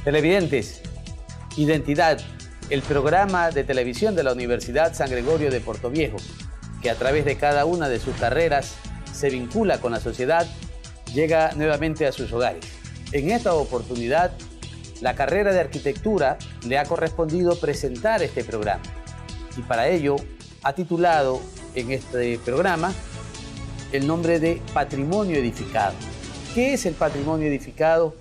Televidentes, Identidad, el programa de televisión de la Universidad San Gregorio de Portoviejo, que a través de cada una de sus carreras se vincula con la sociedad, llega nuevamente a sus hogares. En esta oportunidad, la carrera de arquitectura le ha correspondido presentar este programa y para ello ha titulado en este programa el nombre de Patrimonio Edificado. ¿Qué es el patrimonio edificado?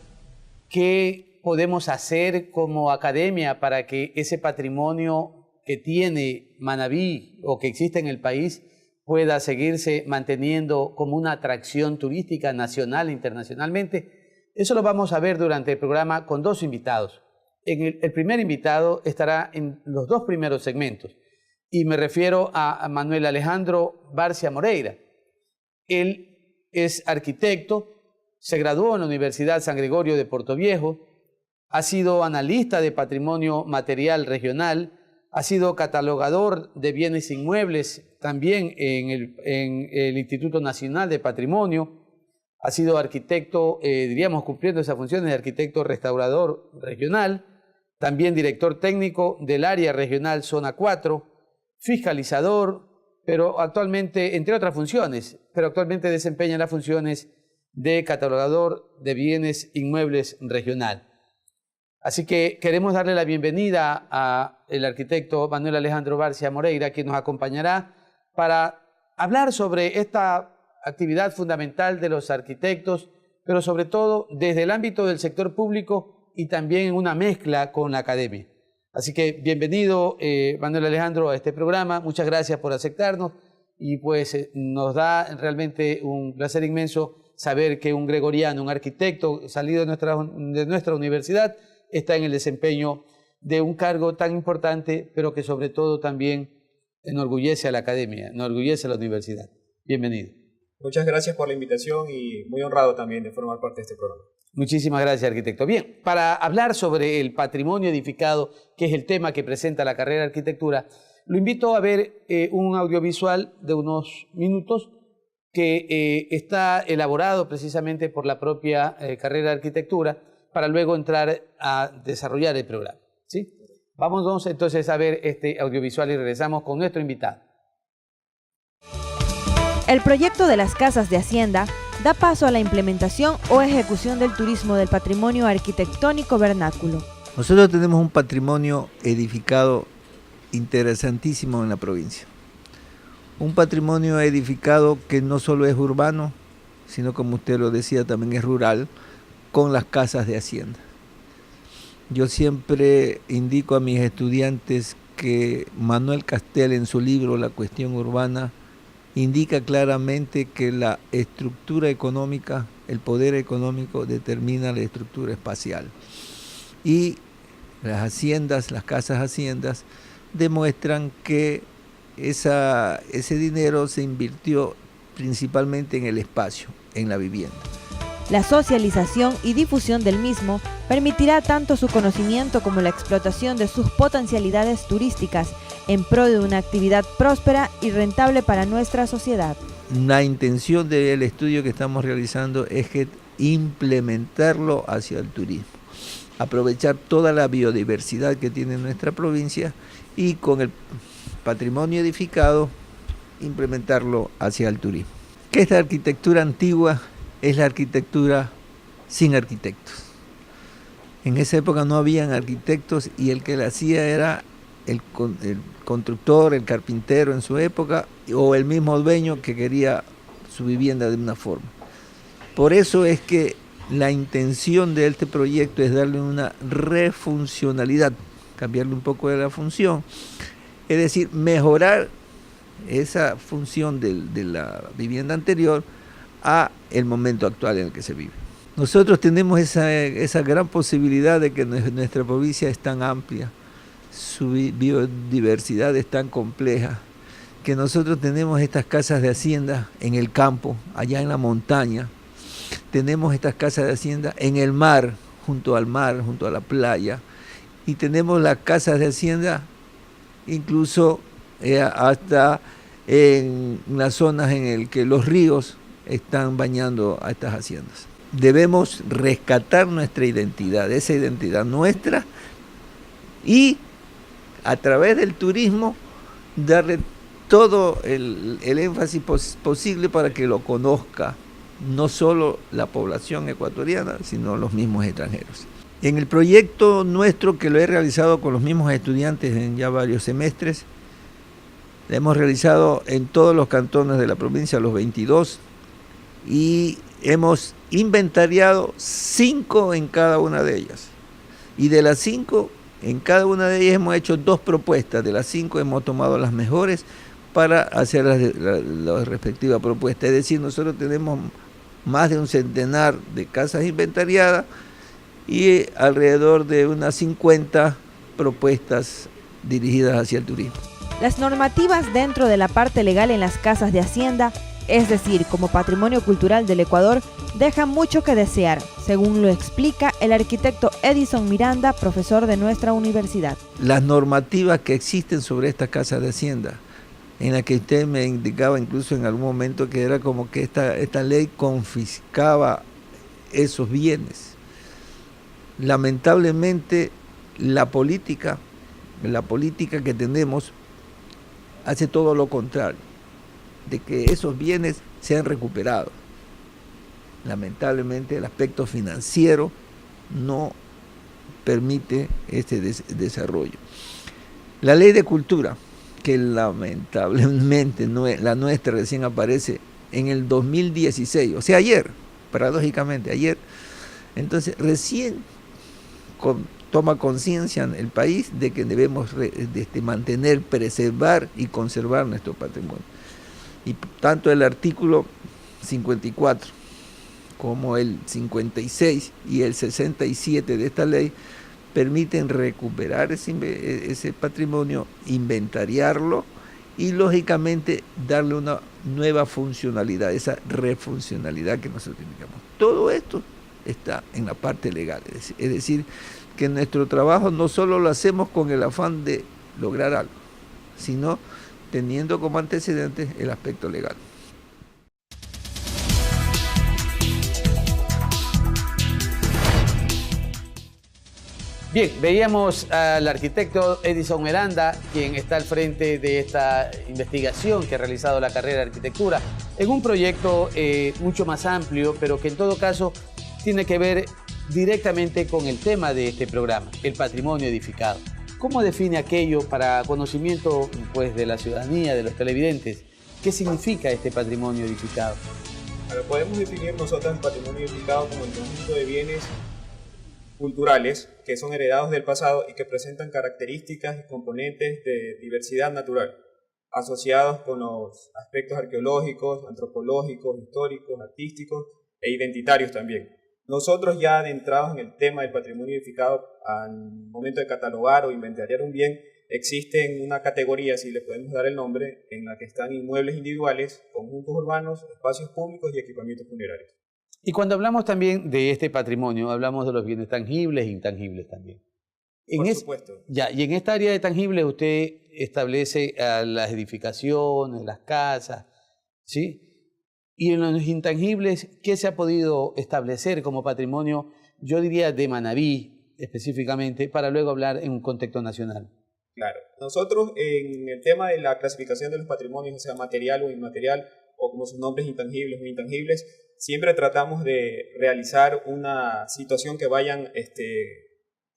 ¿Qué podemos hacer como academia para que ese patrimonio que tiene Manabí o que existe en el país pueda seguirse manteniendo como una atracción turística nacional e internacionalmente? Eso lo vamos a ver durante el programa con dos invitados. El primer invitado estará en los dos primeros segmentos y me refiero a Manuel Alejandro Barcia Moreira. Él es arquitecto, se graduó en la Universidad San Gregorio de Portoviejo, ha sido analista de patrimonio material regional, ha sido catalogador de bienes inmuebles también en el Instituto Nacional de Patrimonio, ha sido arquitecto, diríamos cumpliendo esas funciones de arquitecto restaurador regional, también director técnico del área regional Zona 4, fiscalizador, pero actualmente, entre otras funciones, pero actualmente desempeña las funciones de catalogador de bienes inmuebles regional. Así que queremos darle la bienvenida al arquitecto Manuel Alejandro Barcia Moreira, quien nos acompañará para hablar sobre esta actividad fundamental de los arquitectos, pero sobre todo desde el ámbito del sector público y también en una mezcla con la academia. Así que bienvenido Manuel Alejandro a este programa, muchas gracias por aceptarnos y pues nos da realmente un placer inmenso saber que un gregoriano, un arquitecto salido de nuestra universidad está en el desempeño de un cargo tan importante, pero que sobre todo también enorgullece a la academia, enorgullece a la universidad. Bienvenido. Muchas gracias por la invitación y muy honrado también de formar parte de este programa. Muchísimas gracias, arquitecto. Bien, para hablar sobre el patrimonio edificado, que es el tema que presenta la carrera de arquitectura, lo invito a ver un audiovisual de unos minutos que está elaborado precisamente por la propia carrera de arquitectura para luego entrar a desarrollar el programa, ¿sí? Vamos entonces a ver este audiovisual y regresamos con nuestro invitado. El proyecto de las casas de Hacienda da paso a la implementación o ejecución del turismo del patrimonio arquitectónico vernáculo. Nosotros tenemos un patrimonio edificado interesantísimo en la provincia. Un patrimonio edificado que no solo es urbano, sino como usted lo decía, también es rural, con las casas de Hacienda. Yo siempre indico a mis estudiantes que Manuel Castel en su libro La cuestión urbana indica claramente que la estructura económica, el poder económico determina la estructura espacial. Y las haciendas, las casas haciendas, demuestran que ese dinero se invirtió principalmente en el espacio, en la vivienda. La socialización y difusión del mismo permitirá tanto su conocimiento como la explotación de sus potencialidades turísticas en pro de una actividad próspera y rentable para nuestra sociedad. La intención del estudio que estamos realizando es implementarlo hacia el turismo, aprovechar toda la biodiversidad que tiene nuestra provincia y con el patrimonio edificado implementarlo hacia el turismo. Que esta arquitectura antigua es la arquitectura sin arquitectos. En esa época no habían arquitectos y el que la hacía era el constructor, el carpintero en su época o el mismo dueño que quería su vivienda de una forma. Por eso es que la intención de este proyecto es darle una refuncionalidad, cambiarle un poco de la función, es decir, mejorar esa función de la vivienda anterior a el momento actual en el que se vive. Nosotros tenemos esa gran posibilidad de que nuestra provincia es tan amplia, su biodiversidad es tan compleja, que nosotros tenemos estas casas de hacienda en el campo, allá en la montaña, tenemos estas casas de hacienda en el mar, junto a la playa, y tenemos las casas de hacienda incluso hasta en las zonas en las que los ríos están bañando a estas haciendas. debemos rescatar nuestra identidad, esa identidad nuestra, y a través del turismo darle todo el énfasis posible para que lo conozca no solo la población ecuatoriana, sino los mismos extranjeros. En el proyecto nuestro, que lo he realizado con los mismos estudiantes en ya varios semestres, lo hemos realizado en todos los cantones de la provincia, los 22, y hemos inventariado 5 en cada una de ellas. Y de las 5, en cada una de ellas hemos hecho 2 propuestas. De las 5 hemos tomado las mejores para hacer la respectiva propuesta. Es decir, nosotros tenemos más de un centenar de casas inventariadas y alrededor de unas 50 propuestas dirigidas hacia el turismo. Las normativas dentro de la parte legal en las casas de hacienda, es decir, como patrimonio cultural del Ecuador, dejan mucho que desear, según lo explica el arquitecto Edison Miranda, profesor de nuestra universidad. Las normativas que existen sobre estas casas de hacienda, en la que usted me indicaba incluso en algún momento que era como que esta ley confiscaba esos bienes. Lamentablemente la política que tenemos hace todo lo contrario, de que esos bienes sean recuperados. Lamentablemente el aspecto financiero no permite este desarrollo. La ley de cultura, que lamentablemente la nuestra recién aparece en el 2016, o sea, ayer, paradójicamente ayer, entonces recién toma conciencia en el país de que debemos mantener, preservar y conservar nuestro patrimonio. Y tanto el artículo 54 como el 56 y el 67 de esta ley permiten recuperar ese patrimonio, inventariarlo y lógicamente darle una nueva funcionalidad, esa refuncionalidad que nosotros indicamos. Todo esto está en la parte legal, es decir, que nuestro trabajo no solo lo hacemos con el afán de lograr algo, sino teniendo como antecedentes el aspecto legal. Bien, veíamos al arquitecto Edison Miranda, quien está al frente de esta investigación que ha realizado la carrera de arquitectura, en un proyecto mucho más amplio, pero que en todo caso tiene que ver directamente con el tema de este programa, el patrimonio edificado. ¿Cómo define aquello para conocimiento pues, de la ciudadanía, de los televidentes? ¿Qué significa este patrimonio edificado? Ahora, podemos definir nosotros el patrimonio edificado como el conjunto de bienes culturales que son heredados del pasado y que presentan características y componentes de diversidad natural, asociados con los aspectos arqueológicos, antropológicos, históricos, artísticos e identitarios también. Nosotros ya adentrados en el tema del patrimonio edificado, al momento de catalogar o inventariar un bien, existe una categoría, si le podemos dar el nombre, en la que están inmuebles individuales, conjuntos urbanos, espacios públicos y equipamientos funerarios. Y cuando hablamos también de este patrimonio, hablamos de los bienes tangibles e intangibles también. Por supuesto. Y en esta área de tangibles usted establece las edificaciones, las casas, ¿sí? Y en los intangibles, ¿qué se ha podido establecer como patrimonio, yo diría, de Manabí específicamente, para luego hablar en un contexto nacional? Claro. Nosotros en el tema de la clasificación de los patrimonios, o sea, material o inmaterial, o como sus nombres intangibles o intangibles, siempre tratamos de realizar una situación que vayan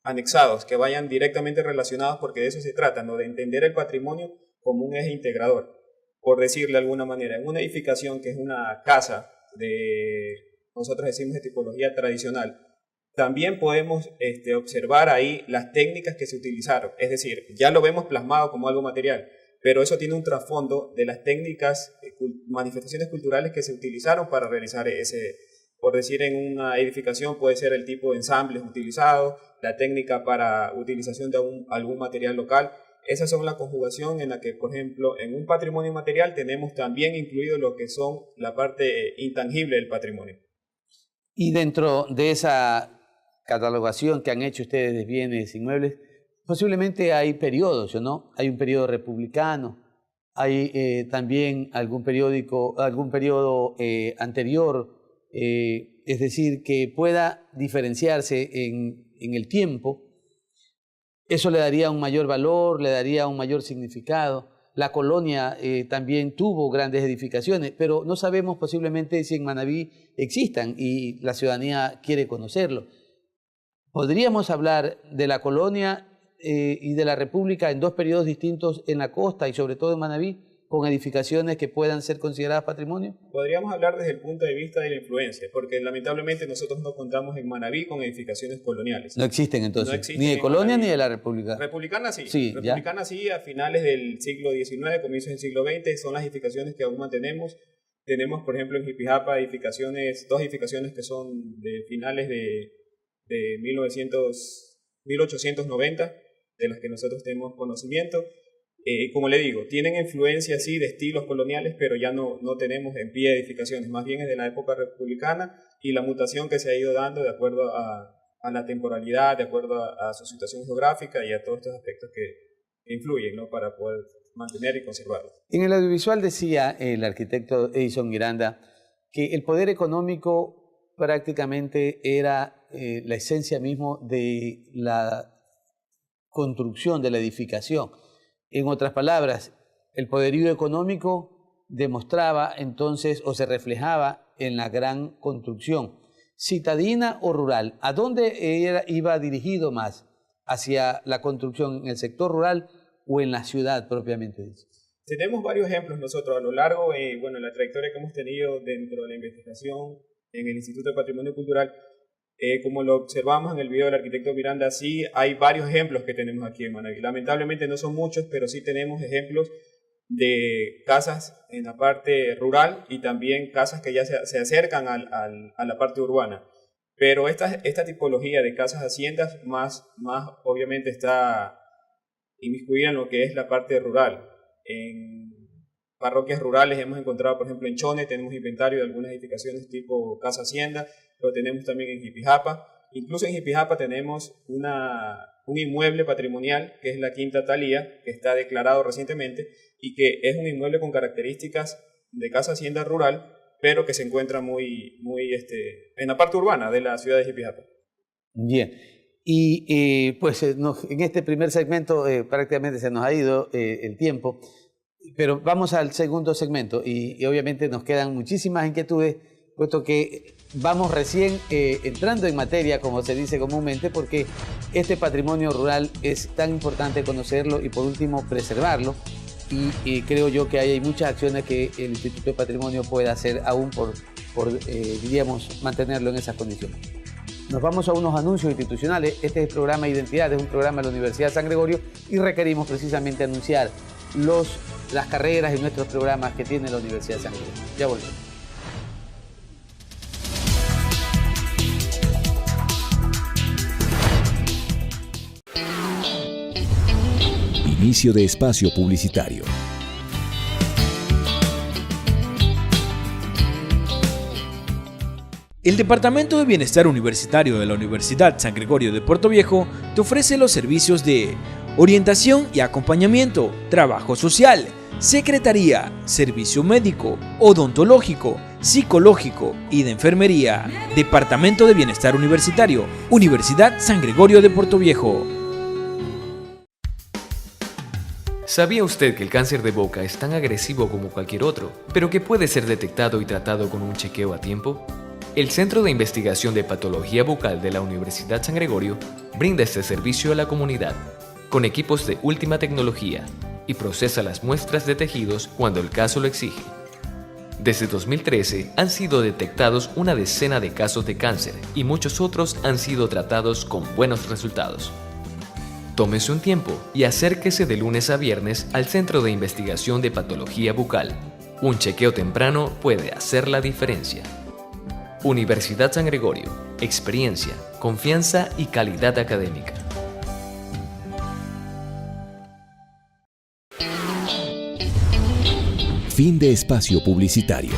anexados, que vayan directamente relacionados, porque de eso se trata, ¿no? De entender el patrimonio como un eje integrador. Por decirle de alguna manera, en una edificación que es una casa nosotros decimos de tipología tradicional, también podemos observar ahí las técnicas que se utilizaron. Es decir, ya lo vemos plasmado como algo material, pero eso tiene un trasfondo de las técnicas, manifestaciones culturales que se utilizaron para realizar por decir, en una edificación puede ser el tipo de ensambles utilizados, la técnica para utilización de algún material local. Esas son la conjugación en la que, por ejemplo, en un patrimonio material tenemos también incluido lo que son la parte intangible del patrimonio. Y dentro de esa catalogación que han hecho ustedes de bienes inmuebles, posiblemente hay periodos, ¿no? Hay un periodo republicano, hay también algún periodo anterior es decir, que pueda diferenciarse en el tiempo. Eso le daría un mayor valor, le daría un mayor significado. La colonia también tuvo grandes edificaciones, pero no sabemos posiblemente si en Manabí existan y la ciudadanía quiere conocerlo. ¿Podríamos hablar de la colonia y de la República en dos periodos distintos en la costa y sobre todo en Manabí, con edificaciones que puedan ser consideradas patrimonio? Podríamos hablar desde el punto de vista de la influencia, porque lamentablemente nosotros no contamos en Manabí con edificaciones coloniales. No existen entonces, no existen ni de colonia Manabí. ni de la República. Republicana sí, sí republicana sí, a finales del siglo XIX, comienzos del siglo XX, son las edificaciones que aún mantenemos. Tenemos, por ejemplo, en Jipijapa dos edificaciones que son de finales de 1890, de las que nosotros tenemos conocimiento. Como le digo, tienen influencia sí de estilos coloniales, pero ya no tenemos en pie edificaciones, más bien es de la época republicana y la mutación que se ha ido dando de acuerdo a la temporalidad, de acuerdo a su situación geográfica y a todos estos aspectos que influyen, ¿no?, para poder mantener y conservarlo. En el audiovisual decía el arquitecto Edison Miranda que el poder económico prácticamente era la esencia mismo de la construcción, de la edificación. En otras palabras, el poderío económico demostraba entonces o se reflejaba en la gran construcción. ¿Citadina o rural? ¿A dónde iba dirigido más? ¿Hacia la construcción en el sector rural o en la ciudad propiamente dicho? Tenemos varios ejemplos nosotros a lo largo, en la trayectoria que hemos tenido dentro de la investigación en el Instituto de Patrimonio Cultural. Como lo observamos en el video del arquitecto Miranda, sí hay varios ejemplos que tenemos aquí en Manabí. Lamentablemente no son muchos, pero sí tenemos ejemplos de casas en la parte rural y también casas que ya se acercan a la parte urbana. Pero esta tipología de casas haciendas más obviamente está inmiscuida en lo que es la parte rural. En parroquias rurales hemos encontrado, por ejemplo, en Chone tenemos inventario de algunas edificaciones tipo casa hacienda, lo tenemos también en Jipijapa. Incluso en Jipijapa tenemos un inmueble patrimonial que es la Quinta Talía, que está declarado recientemente y que es un inmueble con características de casa hacienda rural, pero que se encuentra muy en la parte urbana de la ciudad de Jipijapa. Bien, y en este primer segmento prácticamente se nos ha ido el tiempo, pero vamos al segundo segmento y obviamente nos quedan muchísimas inquietudes, puesto que vamos recién entrando en materia, como se dice comúnmente, porque este patrimonio rural es tan importante conocerlo y por último preservarlo. Y creo yo que hay muchas acciones que el Instituto de Patrimonio puede hacer aún por mantenerlo en esas condiciones. Nos vamos a unos anuncios institucionales. Este es el programa Identidad, es un programa de la Universidad San Gregorio y requerimos precisamente anunciar las carreras y nuestros programas que tiene la Universidad San Gregorio. Ya volvemos. Inicio de espacio publicitario. El Departamento de Bienestar Universitario de la Universidad San Gregorio de Puerto Viejo te ofrece los servicios de orientación y acompañamiento, trabajo social, secretaría, servicio médico, odontológico, psicológico y de enfermería. Departamento de Bienestar Universitario, Universidad San Gregorio de Puerto Viejo. ¿Sabía usted que el cáncer de boca es tan agresivo como cualquier otro, pero que puede ser detectado y tratado con un chequeo a tiempo? El Centro de Investigación de Patología Bucal de la Universidad San Gregorio brinda este servicio a la comunidad, con equipos de última tecnología, y procesa las muestras de tejidos cuando el caso lo exige. Desde 2013 han sido detectados una decena de casos de cáncer y muchos otros han sido tratados con buenos resultados. Tómese un tiempo y acérquese de lunes a viernes al Centro de Investigación de Patología Bucal. Un chequeo temprano puede hacer la diferencia. Universidad San Gregorio. Experiencia, confianza y calidad académica. Fin de espacio publicitario.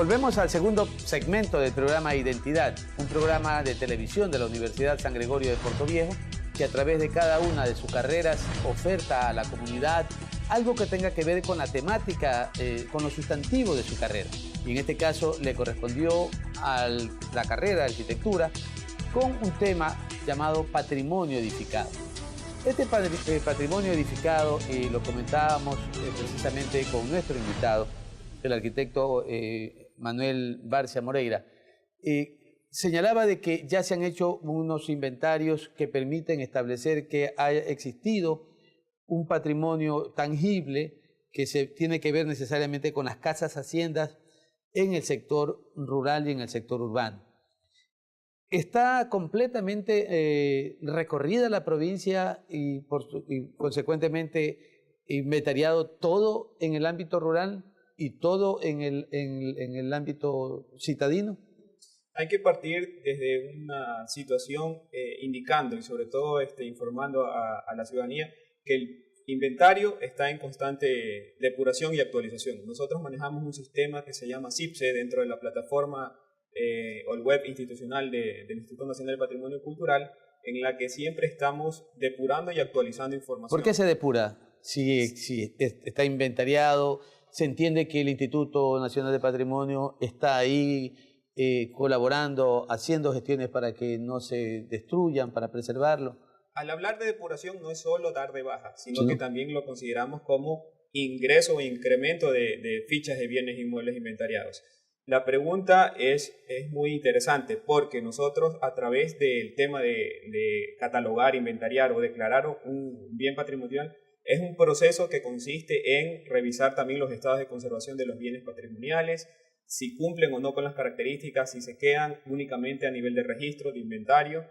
Volvemos al segundo segmento del programa Identidad, un programa de televisión de la Universidad San Gregorio de Portoviejo que a través de cada una de sus carreras oferta a la comunidad algo que tenga que ver con la temática, con lo sustantivo de su carrera. Y en este caso le correspondió a la carrera de arquitectura con un tema llamado patrimonio edificado. Este patrimonio edificado, lo comentábamos precisamente con nuestro invitado, el arquitecto Manuel Barcia Moreira, señalaba de que ya se han hecho unos inventarios que permiten establecer que ha existido un patrimonio tangible que se tiene que ver necesariamente con las casas haciendas en el sector rural y en el sector urbano. Está completamente recorrida la provincia y consecuentemente inventariado todo en el ámbito rural y todo en el ámbito citadino. Hay que partir desde una situación indicando y sobre todo informando a la ciudadanía que el inventario está en constante depuración y actualización. Nosotros manejamos un sistema que se llama CIPSE dentro de la plataforma o el web institucional del Instituto Nacional del Patrimonio Cultural, en la que siempre estamos depurando y actualizando información. ¿Por qué se depura? Si está inventariado, se entiende que el Instituto Nacional de Patrimonio está ahí colaborando, haciendo gestiones para que no se destruyan, para preservarlo. Al hablar de depuración no es solo dar de baja, sino que también lo consideramos como ingreso o incremento de fichas de bienes inmuebles inventariados. La pregunta es muy interesante porque nosotros a través del tema de catalogar, inventariar o declarar un bien patrimonial es un proceso que consiste en revisar también los estados de conservación de los bienes patrimoniales, si cumplen o no con las características, si se quedan únicamente a nivel de registro, de inventario,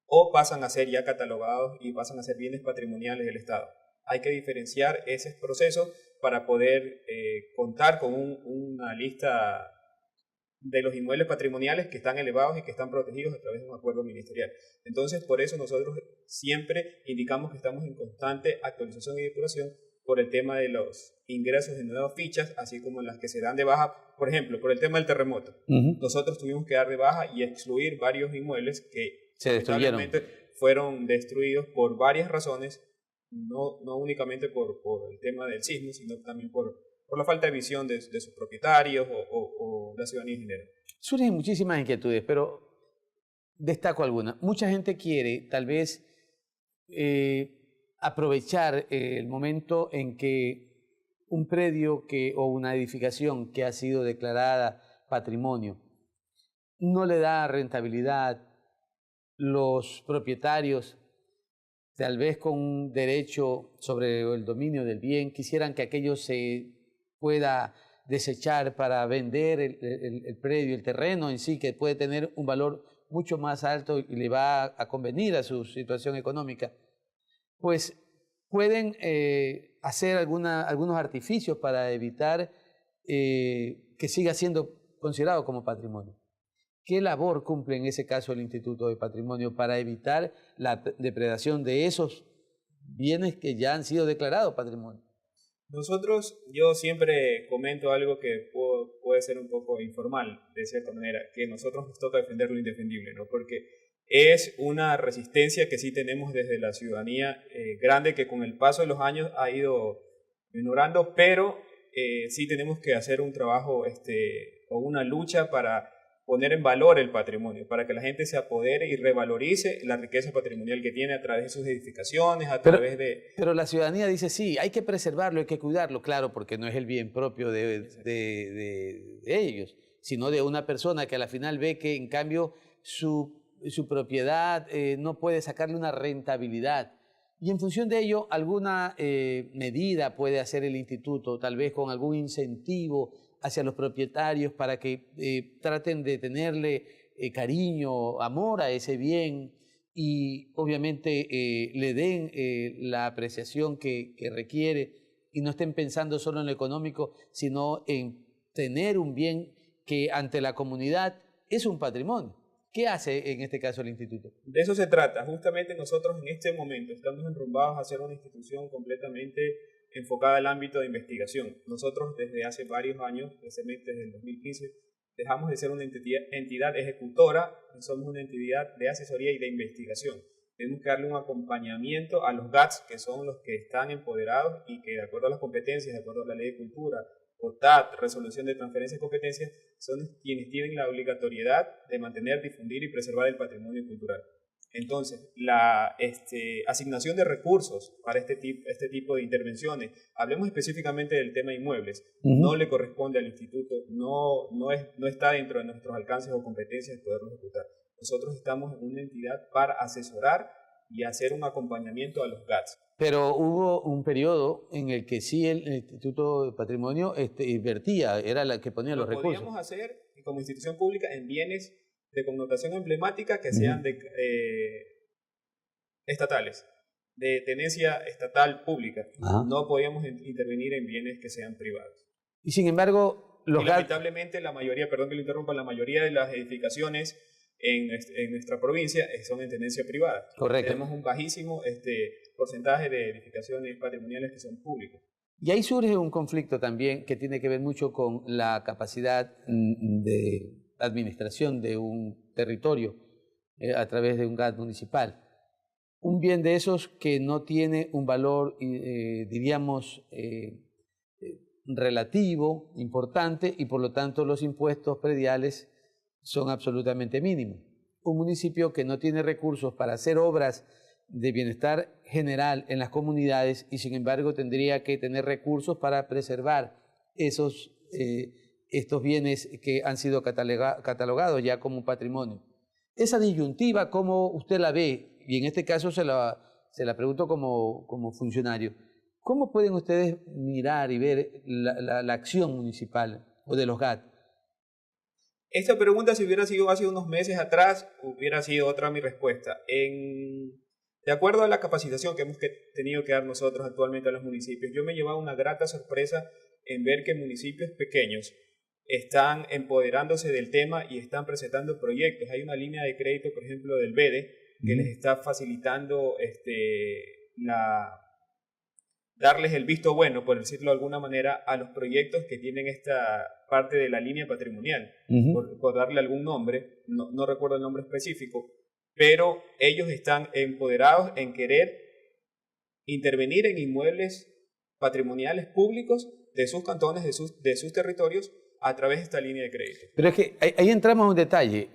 o pasan a ser ya catalogados y pasan a ser bienes patrimoniales del Estado. Hay que diferenciar ese proceso para poder contar con una lista de los inmuebles patrimoniales que están elevados y que están protegidos a través de un acuerdo ministerial. Entonces, por eso nosotros siempre indicamos que estamos en constante actualización y depuración por el tema de los ingresos de nuevas fichas, así como las que se dan de baja, por ejemplo, por el tema del terremoto. Nosotros tuvimos que dar de baja y excluir varios inmuebles que se destruyeron. Fueron destruidos por varias razones, no únicamente por el tema del sismo, sino también por la falta de visión de sus propietarios o la ciudadanía en general. Surgen muchísimas inquietudes, pero destaco algunas. Mucha gente quiere tal vez aprovechar el momento en que un predio o una edificación que ha sido declarada patrimonio no le da rentabilidad. Los propietarios, tal vez con un derecho sobre el dominio del bien, quisieran que aquello se pueda desechar para vender el predio, el terreno en sí, que puede tener un valor mucho más alto y le va a convenir a su situación económica, pues pueden hacer algunos artificios para evitar que siga siendo considerado como patrimonio. ¿Qué labor cumple en ese caso el Instituto de Patrimonio para evitar la depredación de esos bienes que ya han sido declarados patrimonio? Yo siempre comento algo que puede ser un poco informal, de cierta manera, que nosotros nos toca defender lo indefendible, ¿no? Porque es una resistencia que sí tenemos desde la ciudadanía grande, que con el paso de los años ha ido minorando, pero sí tenemos que hacer un trabajo o una lucha para poner en valor el patrimonio, para que la gente se apodere y revalorice la riqueza patrimonial que tiene a través de sus edificaciones, través de... Pero la ciudadanía dice, sí, hay que preservarlo, hay que cuidarlo, claro, porque no es el bien propio de ellos, sino de una persona que a la final ve que en cambio su propiedad no puede sacarle una rentabilidad. Y en función de ello, alguna medida puede hacer el instituto, tal vez con algún incentivo hacia los propietarios para que traten de tenerle cariño, amor a ese bien y obviamente le den la apreciación que requiere y no estén pensando solo en lo económico, sino en tener un bien que ante la comunidad es un patrimonio. ¿Qué hace en este caso el instituto? De eso se trata. Justamente nosotros en este momento estamos enrumbados a ser una institución completamente enfocada al ámbito de investigación. Nosotros desde hace varios años, especialmente desde el 2015, dejamos de ser una entidad ejecutora y somos una entidad de asesoría y de investigación. Tenemos que darle un acompañamiento a los GATS, que son los que están empoderados y que de acuerdo a las competencias, de acuerdo a la Ley de Cultura, OTAT, Resolución de Transferencias de Competencias, son quienes tienen la obligatoriedad de mantener, difundir y preservar el patrimonio cultural. Entonces, la asignación de recursos para este tipo de intervenciones, hablemos específicamente del tema inmuebles, no le corresponde al instituto, no está dentro de nuestros alcances o competencias de poderlo ejecutar. Nosotros estamos en una entidad para asesorar y hacer un acompañamiento a los GATS. Pero hubo un periodo en el que sí el Instituto de Patrimonio invertía, era la que ponía los recursos. Lo podíamos hacer como institución pública en bienes de connotación emblemática que sean estatales, de tenencia estatal pública. No podíamos intervenir en bienes que sean privados. Y sin embargo, lamentablemente la mayoría, perdón que lo interrumpa, la mayoría de las edificaciones en nuestra provincia son en tenencia privada. Correcto. Tenemos un bajísimo porcentaje de edificaciones patrimoniales que son públicas. Y ahí surge un conflicto también que tiene que ver mucho con la capacidad de administración de un territorio a través de un GAT municipal. Un bien de esos que no tiene un valor, diríamos, relativo, importante, y por lo tanto los impuestos prediales son absolutamente mínimos. Un municipio que no tiene recursos para hacer obras de bienestar general en las comunidades y sin embargo tendría que tener recursos para preservar estos bienes que han sido catalogados ya como patrimonio. Esa disyuntiva, ¿cómo usted la ve? Y en este caso se la pregunto como funcionario. ¿Cómo pueden ustedes mirar y ver la acción municipal o de los GAT? Esta pregunta, si hubiera sido hace unos meses atrás, hubiera sido otra mi respuesta. De acuerdo a la capacitación que hemos tenido que dar nosotros actualmente a los municipios, yo me he llevado una grata sorpresa en ver que municipios pequeños están empoderándose del tema y están presentando proyectos. Hay una línea de crédito, por ejemplo, del BEDE, que les está facilitando darles el visto bueno, por decirlo de alguna manera, a los proyectos que tienen esta parte de la línea patrimonial, por darle algún nombre, no recuerdo el nombre específico, pero ellos están empoderados en querer intervenir en inmuebles patrimoniales públicos de sus cantones, de sus territorios, a través de esta línea de crédito. Pero es que ahí entramos en un detalle,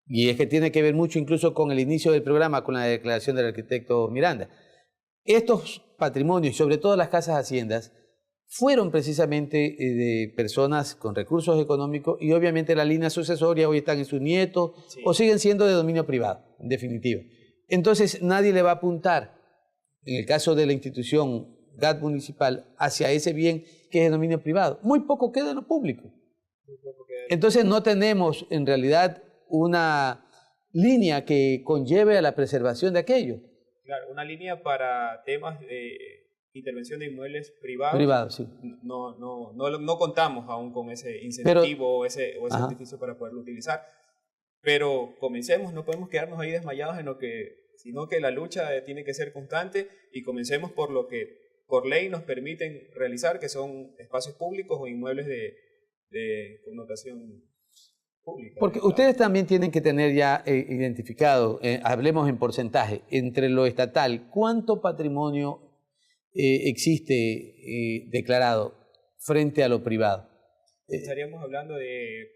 y es que tiene que ver mucho incluso con el inicio del programa, con la declaración del arquitecto Miranda. Estos patrimonios, sobre todo las casas haciendas, fueron precisamente de personas con recursos económicos y obviamente la línea sucesoria hoy están en sus nietos o siguen siendo de dominio privado, en definitiva. Entonces nadie le va a apuntar, en el caso de la institución GAT municipal, hacia ese bien que es de dominio privado. Muy poco queda en lo público. Entonces no tenemos en realidad una línea que conlleve a la preservación de aquello. Claro, una línea para temas de intervención de inmuebles privados. Sí. No contamos aún con ese incentivo o ese artificio para poderlo utilizar. Pero comencemos, no podemos quedarnos ahí desmayados sino que la lucha tiene que ser constante y comencemos por lo que por ley nos permiten realizar, que son espacios públicos o inmuebles de connotación pública. Porque ustedes también tienen que tener ya identificado, hablemos en porcentaje, entre lo estatal, ¿cuánto patrimonio existe declarado frente a lo privado? Estaríamos hablando de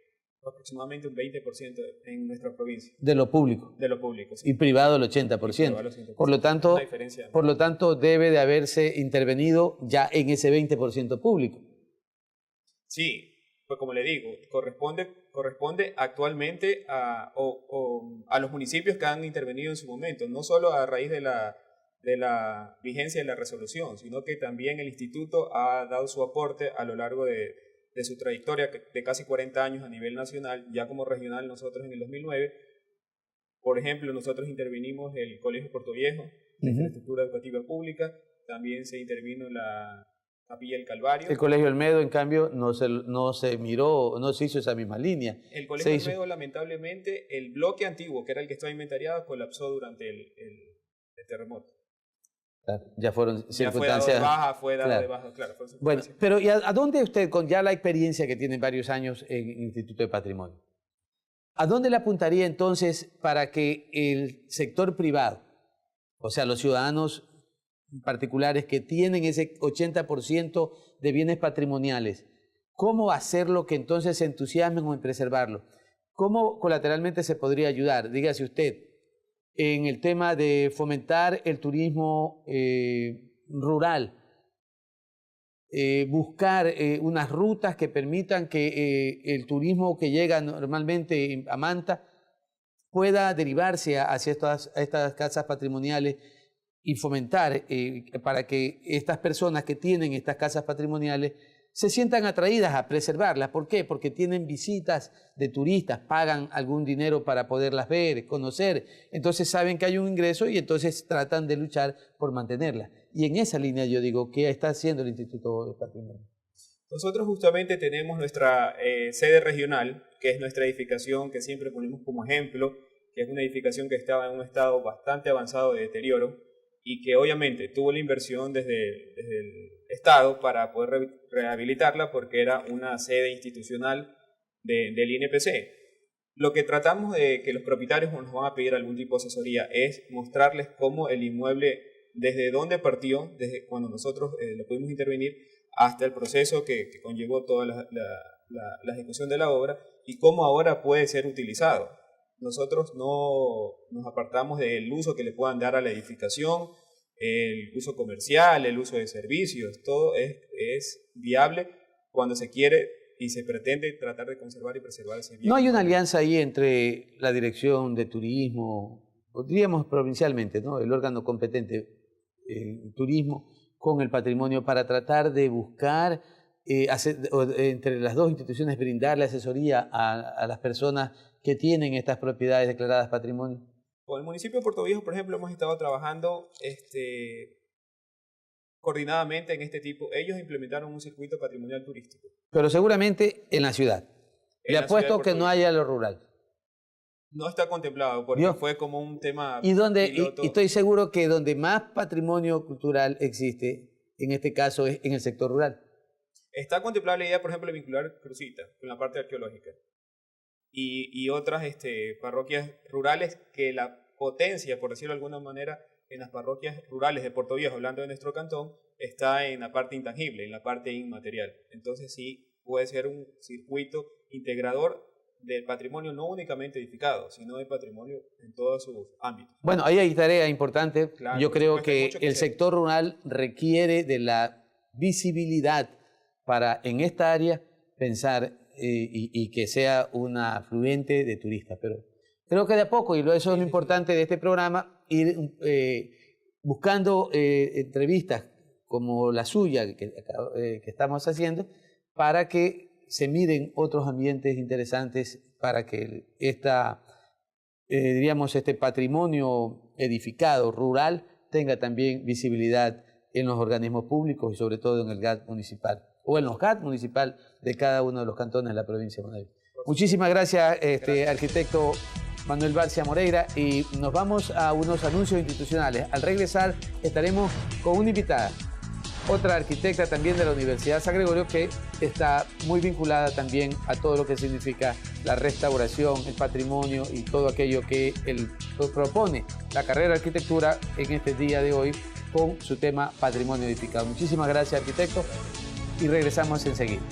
aproximadamente un 20% en nuestra provincia. De lo público. De lo público, sí. Y privado el 80%. Por lo tanto, debe de haberse intervenido ya en ese 20% público. Sí, pues como le digo, corresponde actualmente a los municipios que han intervenido en su momento, no solo a raíz de la vigencia de la resolución, sino que también el instituto ha dado su aporte a lo largo de su trayectoria de casi 40 años a nivel nacional, ya como regional nosotros en el 2009. Por ejemplo, nosotros intervinimos el Colegio Puerto Viejo, la infraestructura educativa pública, también se intervino la Capilla del Calvario. El Colegio Olmedo, en cambio, no se miró, no se hizo esa misma línea. El Colegio Olmedo, lamentablemente, el bloque antiguo, que era el que estaba inventariado, colapsó durante el terremoto. Claro, ya fueron circunstancias. Fue dado de baja, claro. Bueno, pero ¿y a dónde usted, con ya la experiencia que tiene varios años en el Instituto de Patrimonio, a dónde le apuntaría entonces para que el sector privado, o sea, los ciudadanos particulares que tienen ese 80% de bienes patrimoniales, cómo hacerlo que entonces se entusiasmen en preservarlo? ¿Cómo colateralmente se podría ayudar? Dígase usted, en el tema de fomentar el turismo rural, buscar unas rutas que permitan que el turismo que llega normalmente a Manta pueda derivarse hacia estas casas patrimoniales y fomentar para que estas personas que tienen estas casas patrimoniales se sientan atraídas a preservarlas. ¿Por qué? Porque tienen visitas de turistas, pagan algún dinero para poderlas ver, conocer, entonces saben que hay un ingreso y entonces tratan de luchar por mantenerlas. Y en esa línea yo digo, ¿qué está haciendo el Instituto de Patrimonio? Nosotros justamente tenemos nuestra sede regional, que es nuestra edificación que siempre ponemos como ejemplo, que es una edificación que estaba en un estado bastante avanzado de deterioro y que obviamente tuvo la inversión desde el Estado para poder rehabilitarla porque era una sede institucional del INPC. Lo que tratamos de que los propietarios nos van a pedir algún tipo de asesoría es mostrarles cómo el inmueble, desde dónde partió, desde cuando nosotros lo pudimos intervenir, hasta el proceso que conllevó toda la ejecución de la obra y cómo ahora puede ser utilizado. Nosotros no nos apartamos del uso que le puedan dar a la edificación, el uso comercial, el uso de servicios, todo es viable cuando se quiere y se pretende tratar de conservar y preservar ese bien. ¿No hay una alianza ahí entre la Dirección de Turismo, o diríamos provincialmente, ¿no?, el órgano competente en turismo, con el patrimonio para tratar de buscar, entre las dos instituciones, brindarle asesoría a las personas que tienen estas propiedades declaradas patrimonio? Con el municipio de Puerto Viejo, por ejemplo, hemos estado trabajando coordinadamente en este tipo. Ellos implementaron un circuito patrimonial turístico. Pero seguramente en la ciudad. Le apuesto que no haya lo rural. No está contemplado, porque fue como un tema piloto. Y estoy seguro que donde más patrimonio cultural existe, en este caso, es en el sector rural. Está contemplada la idea, por ejemplo, de vincular Crucita con la parte arqueológica. Y otras parroquias rurales que la potencia, por decirlo de alguna manera, en las parroquias rurales de Puerto Viejo, hablando de nuestro cantón, está en la parte intangible, en la parte inmaterial. Entonces sí puede ser un circuito integrador del patrimonio no únicamente edificado, sino del patrimonio en todos sus ámbitos. Bueno, ahí hay tarea importante. Claro, yo creo que el sector rural requiere de la visibilidad para en esta área pensar y que sea una afluente de turistas. Pero creo que de a poco, y eso es lo importante de este programa, ir buscando entrevistas como la suya que estamos haciendo para que se miren otros ambientes interesantes para que este patrimonio edificado rural tenga también visibilidad en los organismos públicos y sobre todo en el GAT municipal o en los GAT municipal de cada uno de los cantones de la provincia de Manaví. Muchísimas gracias, arquitecto Manuel Barcia Moreira, y nos vamos a unos anuncios institucionales. Al regresar estaremos con una invitada, otra arquitecta también de la Universidad San Gregorio, que está muy vinculada también a todo lo que significa la restauración, el patrimonio y todo aquello que él propone la carrera de arquitectura en este día de hoy con su tema patrimonio edificado. Muchísimas gracias, arquitecto, y regresamos enseguida.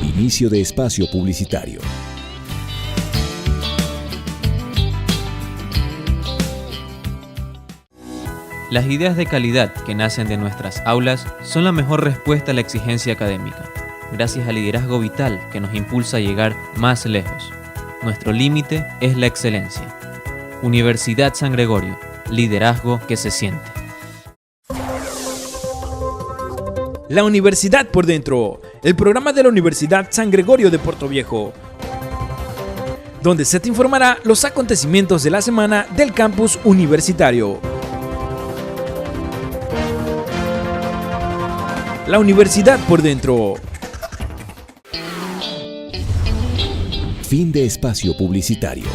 Inicio de espacio publicitario. Las ideas de calidad que nacen de nuestras aulas son la mejor respuesta a la exigencia académica, gracias al liderazgo vital que nos impulsa a llegar más lejos. Nuestro límite es la excelencia. Universidad San Gregorio, liderazgo que se siente. La Universidad por Dentro, el programa de la Universidad San Gregorio de Puerto Viejo, donde se te informará los acontecimientos de la semana del campus universitario. La Universidad por Dentro. Fin de espacio publicitario.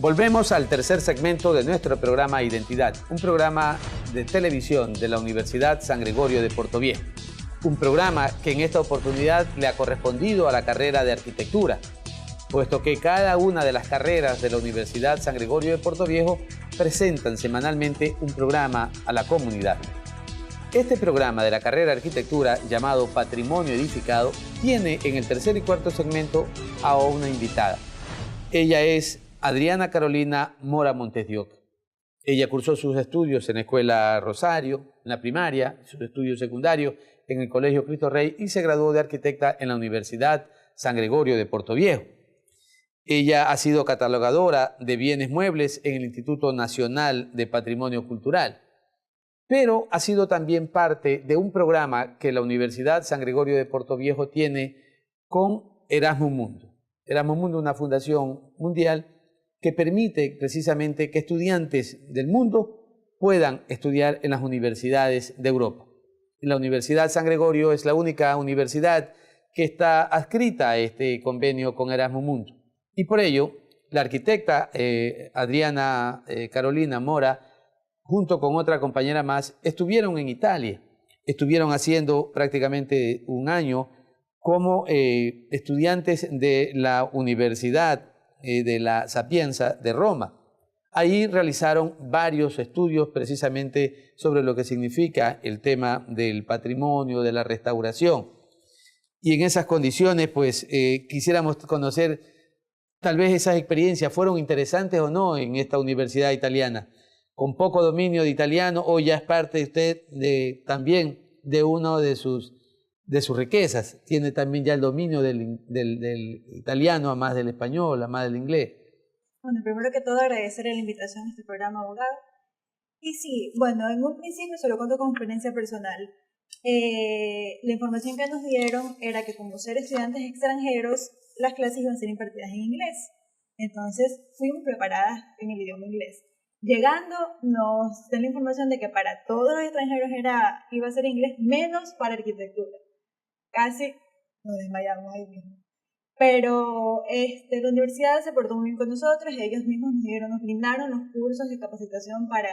Volvemos al tercer segmento de nuestro programa Identidad, un programa de televisión de la Universidad San Gregorio de Portoviejo. Un programa que en esta oportunidad le ha correspondido a la carrera de arquitectura, puesto que cada una de las carreras de la Universidad San Gregorio de Portoviejo presentan semanalmente un programa a la comunidad. Este programa de la carrera de arquitectura, llamado Patrimonio Edificado, tiene en el tercer y cuarto segmento a una invitada. Ella es Adriana Carolina Mora Montes de Oca. Ella cursó sus estudios en la Escuela Rosario, en la primaria, sus estudios secundarios en el Colegio Cristo Rey y se graduó de arquitecta en la Universidad San Gregorio de Portoviejo. Ella ha sido catalogadora de bienes muebles en el Instituto Nacional de Patrimonio Cultural, pero ha sido también parte de un programa que la Universidad San Gregorio de Portoviejo tiene con Erasmus Mundo. Erasmus Mundo es una fundación mundial que permite precisamente que estudiantes del mundo puedan estudiar en las universidades de Europa. La Universidad San Gregorio es la única universidad que está adscrita a este convenio con Erasmus Mundo. Y por ello, la arquitecta Adriana Carolina Mora, junto con otra compañera más, estuvieron en Italia. Estuvieron haciendo prácticamente un año como estudiantes de la Universidad de la Sapienza de Roma. Ahí realizaron varios estudios precisamente sobre lo que significa el tema del patrimonio, de la restauración. Y en esas condiciones, pues, quisiéramos conocer, tal vez esas experiencias fueron interesantes o no en esta universidad italiana. Con poco dominio de italiano, o ya es parte usted también de una de sus riquezas, tiene también ya el dominio del italiano, a más del español, a más del inglés. Bueno, primero que todo agradecer la invitación a este programa, abogado. Y sí, bueno, en un principio se lo cuento con experiencia personal. La información que nos dieron era que como ser estudiantes extranjeros, las clases iban a ser impartidas en inglés. Entonces fuimos preparadas en el idioma inglés. Llegando nos dan la información de que para todos los extranjeros iba a ser inglés, menos para arquitectura. Casi nos desmayamos ahí mismo. Pero la universidad se portó muy bien con nosotros, ellos mismos nos brindaron los cursos de capacitación para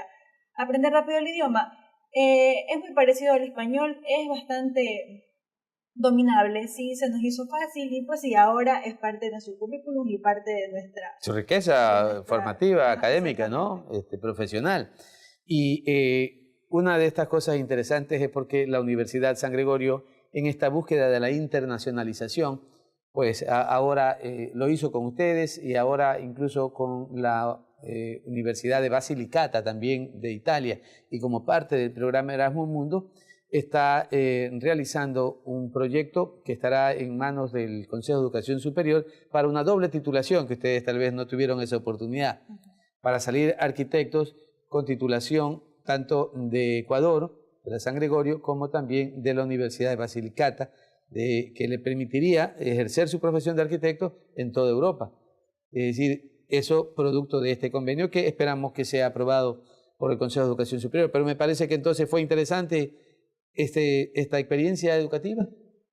aprender rápido el idioma. Es muy parecido al español, es bastante dominable, sí, se nos hizo fácil y pues sí, ahora es parte de nuestro currículum y parte de nuestra... Su riqueza formativa, académica, ¿no? Profesional. Y una de estas cosas interesantes es porque la Universidad San Gregorio, en esta búsqueda de la internacionalización, pues ahora lo hizo con ustedes y ahora incluso con la Universidad de Basilicata también de Italia y como parte del programa Erasmus Mundo está realizando un proyecto que estará en manos del Consejo de Educación Superior para una doble titulación, que ustedes tal vez no tuvieron esa oportunidad, para salir arquitectos con titulación tanto de Ecuador, de la San Gregorio, como también de la Universidad de Basilicata, que le permitiría ejercer su profesión de arquitecto en toda Europa. Es decir, eso producto de este convenio que esperamos que sea aprobado por el Consejo de Educación Superior. Pero me parece que entonces fue interesante esta experiencia educativa.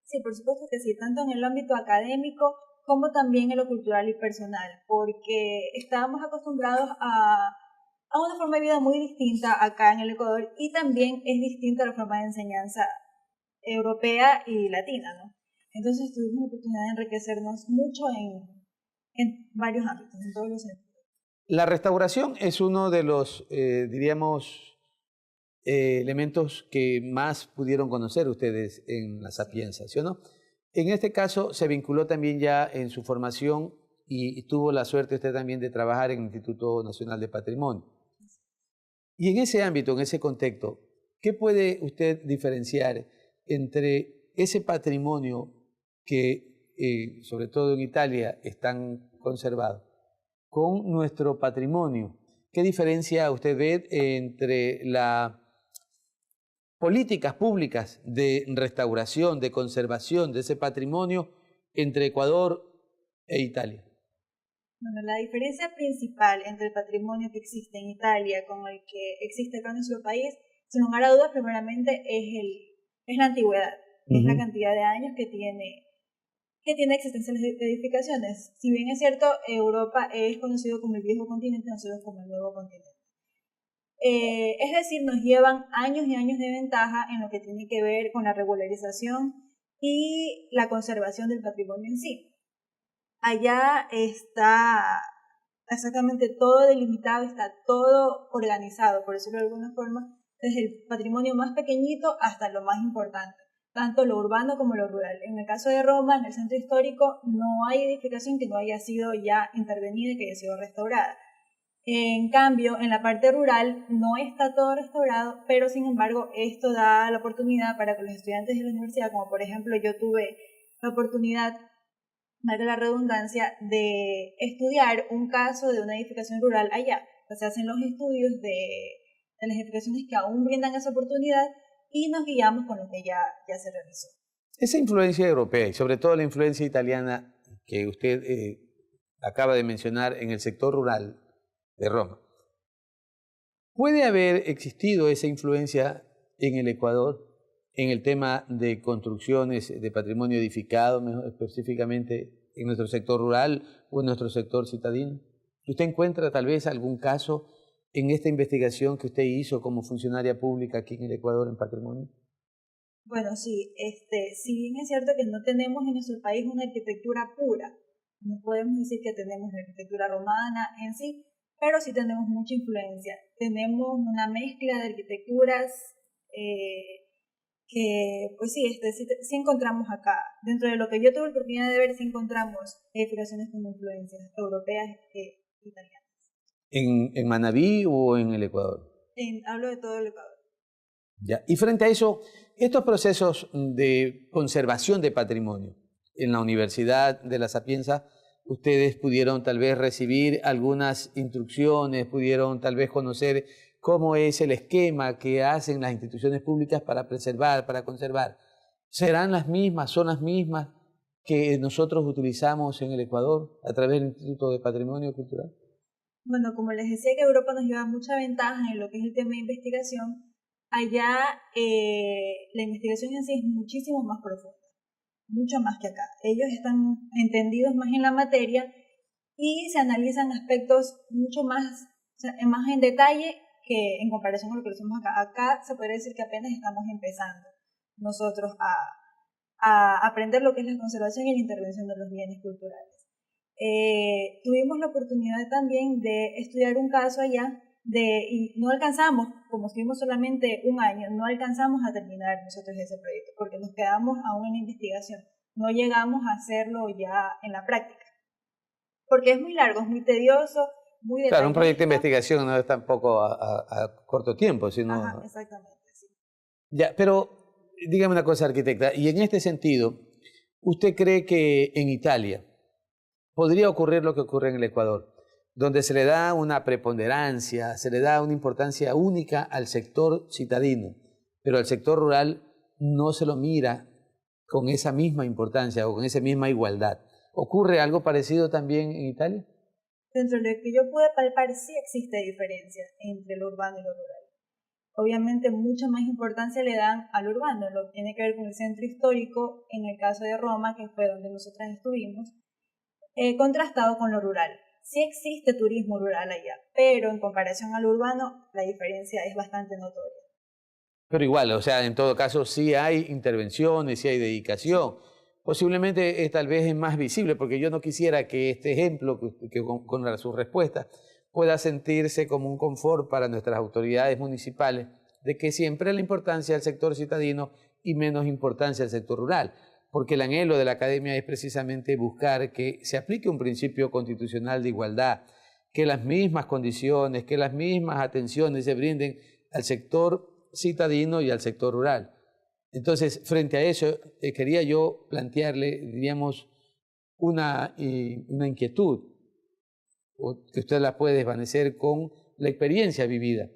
Sí, por supuesto que sí, tanto en el ámbito académico como también en lo cultural y personal, porque estábamos acostumbrados a una forma de vida muy distinta acá en el Ecuador y también es distinta a la forma de enseñanza europea y latina, ¿no? Entonces tuvimos la oportunidad de enriquecernos mucho en varios ámbitos, en todos los sentidos. La restauración es uno de los, elementos que más pudieron conocer ustedes en la Sapienza, ¿sí o no? En este caso se vinculó también ya en su formación y tuvo la suerte usted también de trabajar en el Instituto Nacional de Patrimonio. Y en ese ámbito, en ese contexto, ¿qué puede usted diferenciar entre ese patrimonio que, sobre todo en Italia, están conservados, con nuestro patrimonio? ¿Qué diferencia usted ve entre las políticas públicas de restauración, de conservación de ese patrimonio entre Ecuador e Italia? Bueno, la diferencia principal entre el patrimonio que existe en Italia con el que existe acá en nuestro país, sin lugar a dudas, primeramente es la antigüedad, es la cantidad de años que tiene existencia las edificaciones. Si bien es cierto, Europa es conocido como el viejo continente, nosotros como el nuevo continente. Es decir, nos llevan años y años de ventaja en lo que tiene que ver con la regularización y la conservación del patrimonio en sí. Allá está exactamente todo delimitado, está todo organizado, por decirlo de alguna forma, desde el patrimonio más pequeñito hasta lo más importante, tanto lo urbano como lo rural. En el caso de Roma, en el centro histórico, no hay edificación que no haya sido ya intervenida y que haya sido restaurada. En cambio, en la parte rural no está todo restaurado, pero sin embargo esto da la oportunidad para que los estudiantes de la universidad, como por ejemplo yo tuve la oportunidad, valga la redundancia, de estudiar un caso de una edificación rural allá. O sea, se hacen los estudios de las edificaciones que aún brindan esa oportunidad y nos guiamos con lo que ya se realizó. Esa influencia europea y sobre todo la influencia italiana que usted acaba de mencionar en el sector rural de Roma, ¿puede haber existido esa influencia en el Ecuador en el tema de construcciones de patrimonio edificado, específicamente en nuestro sector rural o en nuestro sector citadino? ¿Usted encuentra tal vez algún caso en esta investigación que usted hizo como funcionaria pública aquí en el Ecuador en patrimonio? Bueno, sí, si bien es cierto que no tenemos en nuestro país una arquitectura pura, no podemos decir que tenemos la arquitectura romana en sí, pero sí tenemos mucha influencia. Tenemos una mezcla de arquitecturas que, pues sí, sí encontramos acá. Dentro de lo que yo tuve la oportunidad de ver, sí encontramos edificaciones con influencias europeas e italianas. ¿En Manabí o en el Ecuador? Hablo de todo el Ecuador. Ya. Y frente a eso, estos procesos de conservación de patrimonio en la Universidad de La Sapienza, ustedes pudieron tal vez recibir algunas instrucciones, pudieron tal vez conocer cómo es el esquema que hacen las instituciones públicas para preservar, para conservar. ¿Serán las mismas, son las mismas que nosotros utilizamos en el Ecuador a través del Instituto de Patrimonio Cultural? Bueno, como les decía que Europa nos lleva mucha ventaja en lo que es el tema de investigación, allá la investigación en sí es muchísimo más profunda, mucho más que acá. Ellos están entendidos más en la materia y se analizan aspectos mucho más, o sea, más en detalle que en comparación con lo que lo hacemos acá. Acá se podría decir que apenas estamos empezando nosotros a aprender lo que es la conservación y la intervención de los bienes culturales. Tuvimos la oportunidad también de estudiar un caso allá y no alcanzamos, como estuvimos solamente un año, no alcanzamos a terminar nosotros ese proyecto porque nos quedamos aún en la investigación, no llegamos a hacerlo ya en la práctica, porque es muy largo, es muy tedioso, muy detallista. Claro, un proyecto de investigación no es tampoco a corto tiempo, sino... Ajá, exactamente, sí. Ya, pero dígame una cosa, arquitecta, y en este sentido, ¿usted cree que en Italia podría ocurrir lo que ocurre en el Ecuador, donde se le da una preponderancia, se le da una importancia única al sector citadino, pero al sector rural no se lo mira con esa misma importancia o con esa misma igualdad? ¿Ocurre algo parecido también en Italia? Dentro de lo que yo pude palpar, sí existe diferencia entre lo urbano y lo rural. Obviamente mucha más importancia le dan al urbano, lo que tiene que ver con el centro histórico, en el caso de Roma, que fue donde nosotras estuvimos, contrastado con lo rural. Sí existe turismo rural allá, pero en comparación al urbano, la diferencia es bastante notoria. Pero igual, o sea, en todo caso sí hay intervenciones, sí hay dedicación. Posiblemente tal vez es más visible, porque yo no quisiera que este ejemplo, que con su respuesta, pueda sentirse como un confort para nuestras autoridades municipales, de que siempre la importancia del sector citadino y menos importancia al sector rural, porque el anhelo de la academia es precisamente buscar que se aplique un principio constitucional de igualdad, que las mismas condiciones, que las mismas atenciones se brinden al sector citadino y al sector rural. Entonces, frente a eso, quería yo plantearle, diríamos, una inquietud, o que usted la puede desvanecer con la experiencia vivida.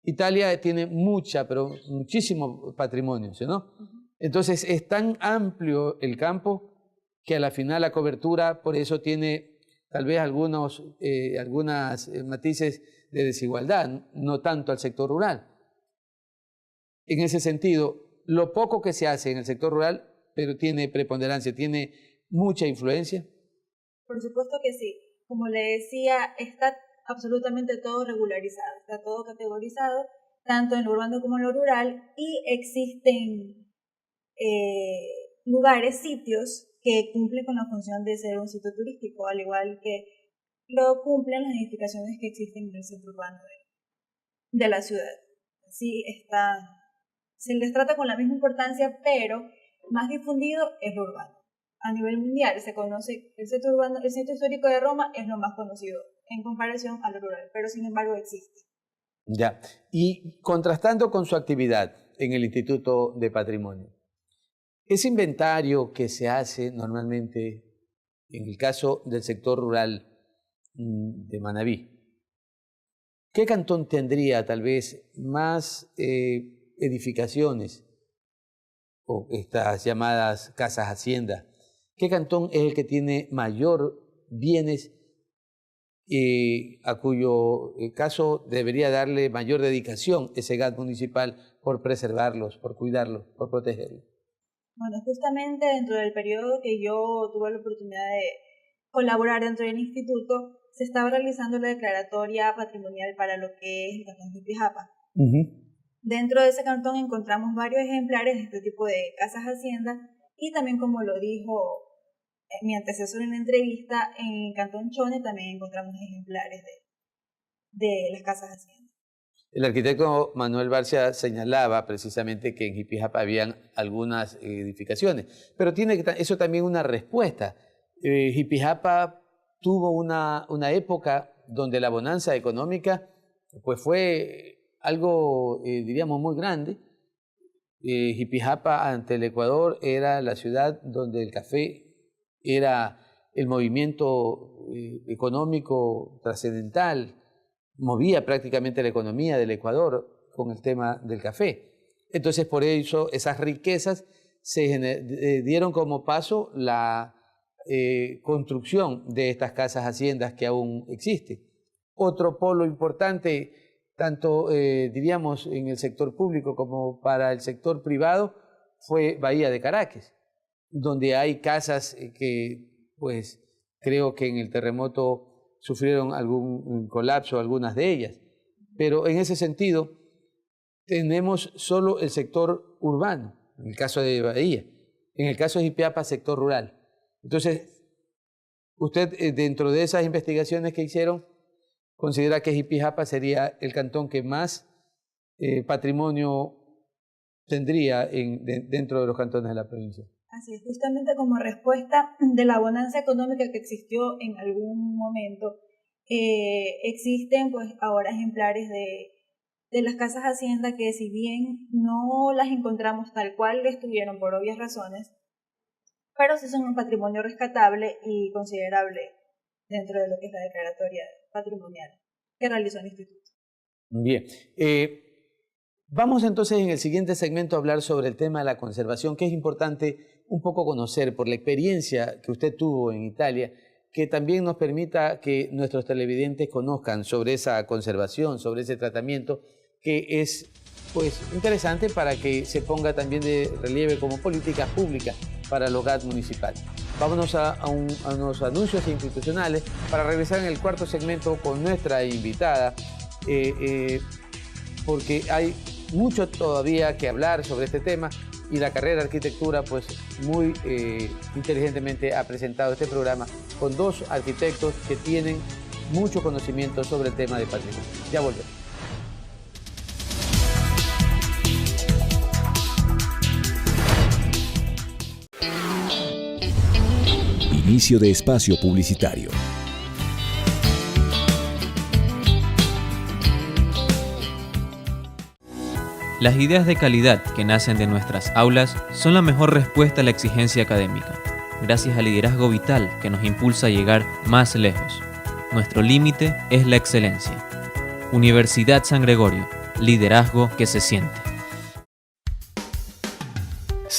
Italia tiene pero muchísimo patrimonio, ¿sí, no? Entonces, es tan amplio el campo que a la final la cobertura, por eso tiene tal vez algunas matices de desigualdad, no tanto al sector rural. En ese sentido, lo poco que se hace en el sector rural, pero tiene preponderancia, tiene mucha influencia. Por supuesto que sí. Como le decía, está absolutamente todo regularizado, está todo categorizado, tanto en lo urbano como en lo rural, y existen lugares, sitios que cumplen con la función de ser un sitio turístico, al igual que lo cumplen las edificaciones que existen en el centro urbano de la ciudad. Así se les trata con la misma importancia, pero más difundido es lo urbano. A nivel mundial se conoce el centro urbano, el centro histórico de Roma es lo más conocido en comparación a lo rural, pero sin embargo existe. Ya, y contrastando con su actividad en el Instituto de Patrimonio, ese inventario que se hace normalmente en el caso del sector rural de Manabí, ¿qué cantón tendría tal vez más edificaciones o estas llamadas casas hacienda? ¿Qué cantón es el que tiene mayor bienes a cuyo caso debería darle mayor dedicación ese GAT municipal por preservarlos, por cuidarlos, por protegerlos? Bueno, justamente dentro del periodo que yo tuve la oportunidad de colaborar dentro del instituto, se estaba realizando la declaratoria patrimonial para lo que es el cantón de Jipijapa. Dentro de ese cantón encontramos varios ejemplares de este tipo de casas hacienda y también, como lo dijo mi antecesor en la entrevista, en el cantón Chone también encontramos ejemplares de las casas hacienda. El arquitecto Manuel Barcia señalaba precisamente que en Jipijapa habían algunas edificaciones, pero tiene eso también una respuesta. Jipijapa tuvo una época donde la bonanza económica pues fue algo, diríamos, muy grande. Jipijapa ante el Ecuador era la ciudad donde el café era el movimiento económico trascendental, movía prácticamente la economía del Ecuador con el tema del café. Entonces, por eso esas riquezas se dieron como paso la construcción de estas casas haciendas que aún existen. Otro polo importante, tanto diríamos en el sector público como para el sector privado, fue Bahía de Caracas, donde hay casas que pues creo que en el terremoto sufrieron algún colapso, algunas de ellas. Pero en ese sentido tenemos solo el sector urbano, en el caso de Bahía. En el caso de Jipijapa, sector rural. Entonces, usted dentro de esas investigaciones que hicieron, considera que Jipijapa sería el cantón que más patrimonio tendría dentro de los cantones de la provincia. Así es, justamente como respuesta de la bonanza económica que existió en algún momento, existen pues ahora ejemplares de las casas hacienda que, si bien no las encontramos tal cual estuvieron por obvias razones, pero sí son un patrimonio rescatable y considerable dentro de lo que es la declaratoria patrimonial que realizó el instituto. Bien, vamos entonces en el siguiente segmento a hablar sobre el tema de la conservación, que es importante un poco conocer por la experiencia que usted tuvo en Italia, que también nos permita que nuestros televidentes conozcan sobre esa conservación, sobre ese tratamiento, que es pues interesante para que se ponga también de relieve como política pública para el GAT municipal. Vámonos a unos anuncios institucionales para regresar en el cuarto segmento con nuestra invitada, porque hay mucho todavía que hablar sobre este tema y la carrera de arquitectura pues muy inteligentemente ha presentado este programa con dos arquitectos que tienen mucho conocimiento sobre el tema de patrimonio. Ya volvemos. Inicio de espacio publicitario. Las ideas de calidad que nacen de nuestras aulas son la mejor respuesta a la exigencia académica, gracias al liderazgo vital que nos impulsa a llegar más lejos. Nuestro límite es la excelencia. Universidad San Gregorio, liderazgo que se siente.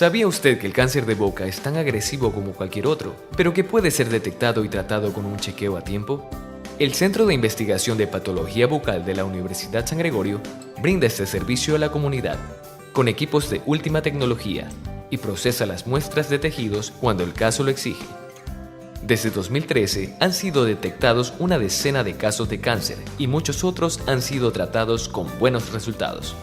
¿Sabía usted que el cáncer de boca es tan agresivo como cualquier otro, pero que puede ser detectado y tratado con un chequeo a tiempo? El Centro de Investigación de Patología Bucal de la Universidad San Gregorio brinda este servicio a la comunidad, con equipos de última tecnología, y procesa las muestras de tejidos cuando el caso lo exige. Desde 2013 han sido detectados una decena de casos de cáncer y muchos otros han sido tratados con buenos resultados.